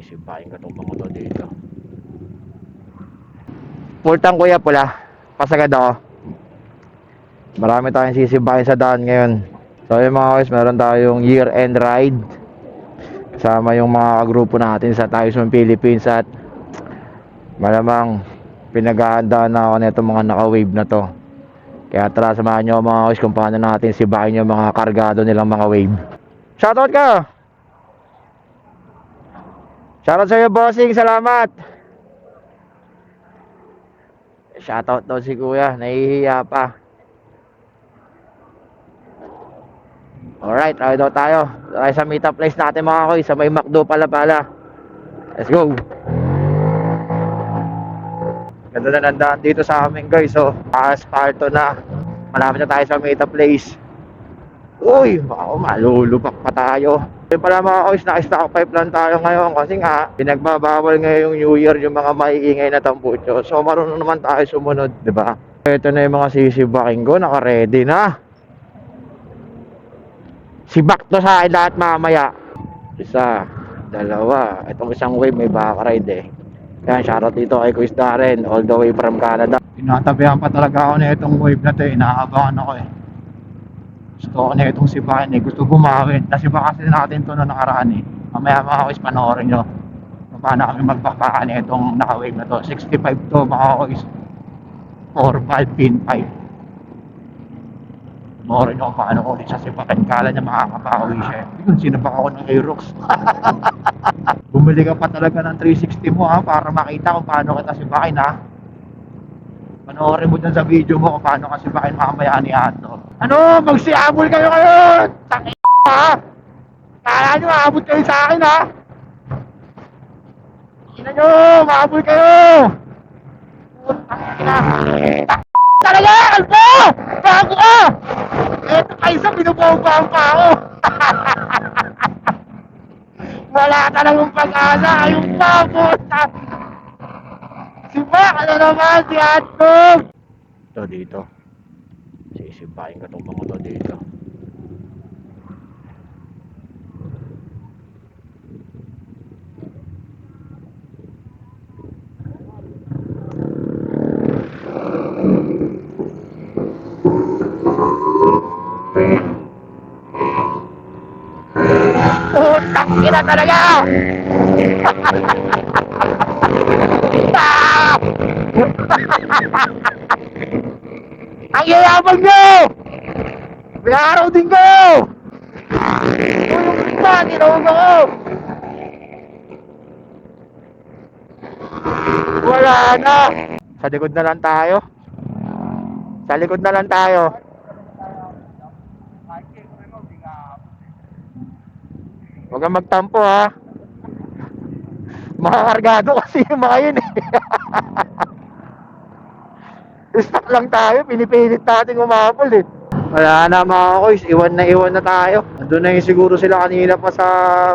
Sisipain ka itong mga to dito. Pultang kuya pula. Pasagad ako. Marami tayong sisipain sa daan ngayon. So yung mga guys, meron tayong year-end ride. Kasama yung mga grupo natin sa Tyson Philippines at malamang pinag-aandaan na ako nito mga naka-wave na to. Kaya tara, samahan nyo mga guys kung paano natin sibahin yung mga kargado nilang mga wave. Shoutout ka! Shoutout sa'yo bossing, salamat! Shoutout daw si kuya, nahihiya pa. Alright, tayo daw tayo. Tayo sa meetup place natin mga koy, sa may McDo pala. Let's go! Ganda na nandaan dito sa amin guys, so asfalto na. Malapit na tayo sa meetup place. Uy, baka malulupak pa tayo. Yung pala mga koy, naka-stock 5 lang tayo ngayon kasi nga pinagbabawal ngayong New Year yung mga maiingay na tambucho. So marunong naman tayo sumunod, di ba? Ito na yung mga sisibaking ko, naka-ready na. Sibak to sa akin lahat mamaya. Isa, dalawa. Itong isang wave may back ride eh. Yan, shoutout dito kay Chris Darren, all the way from Canada. Tinatabihan pa talaga ako na itong wave na to eh. Inaabangan ako eh. Gusto ko na itong sibahin eh. Gusto bumawin. Nasiba kasi natin to noong nakaraan eh. Mamaya mga kuis, panoorin nyo. Paano kami magpapaan itong naka-wave na to. 65 to mga kuis. 4 pin 5. Panoorin nyo kung paano ko ulit sa sibahin. Kala niya makakabawi siya. Yun, sinabak ako ng Aerox. Bumili ka pa talaga ng 360 mo ha, para makita kung paano kita sibahin ha. Panoorin mo dyan sa video mo kung paano ka sibahin mamaya ni Ato. Ano? Magsiabol kayo ngayon! Takin ha! Kala nyo maabot kayo sa akin ha! Ina nyo! Maabol kayo! Takin na! Talaga! Kalbo! Bago ka! Eto kaysa binubombahan pa ako! Wala talagang pag-asa! Yung papunta! Si Mac! Ano naman si Atcom? Ito dito. Sisipain ka itong mga to dito. Putang ina talaga! Ang yayabang nyo! May araw din ko! Tulong kita, tinawag ako! Wala na! Sa likod na lang tayo. Sa likod na lang tayo. Huwag kang magtampo ha. Mga kargado kasi yung mga yun eh. Stuck lang tayo, pinipilit natin umapol eh. Wala na mga koys, iwan na tayo. Andun na yung siguro sila kanina pa sa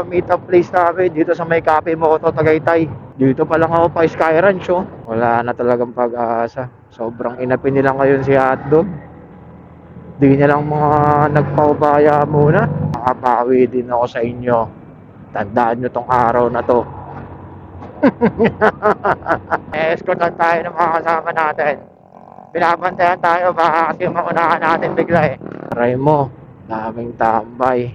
meetup place namin, dito sa may Cafe Moto, Tagaytay. Dito pa lang ako pa Sky Ranch oh. Wala na talagang pag-asa. Sobrang inapin nila ngayon si Hotdog. Di niya lang mga nagpaubaya muna. Makabawi din ako sa inyo. Tandaan nyo tong araw na to. Escortan tayo ng mga kasama natin. Binabantayan tayo baka kasi maunahan natin bigla eh. Try mo, daming tambay.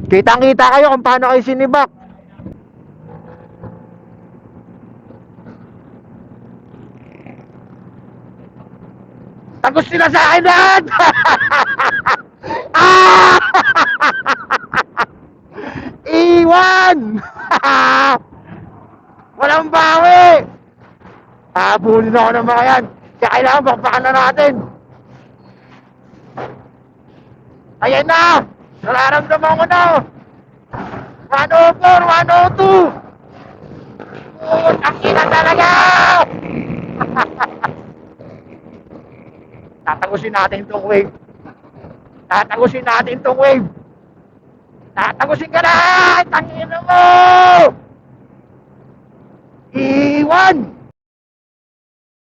Kitang-kita kayo kung paano kayo sinibak. Tagos sila sa akin lahat! Ah! Iwan! Walang bawi! Habulin ako ng mga yan. Kaya kailangan bakbakan na natin. Ayan na! Nararamdaman ko na! 104, 102! Oh, takina talaga! Tatagusin natin itong wave. Tatagusin natin itong wave. Tatagusin ka na! Tangina mo! Iwan!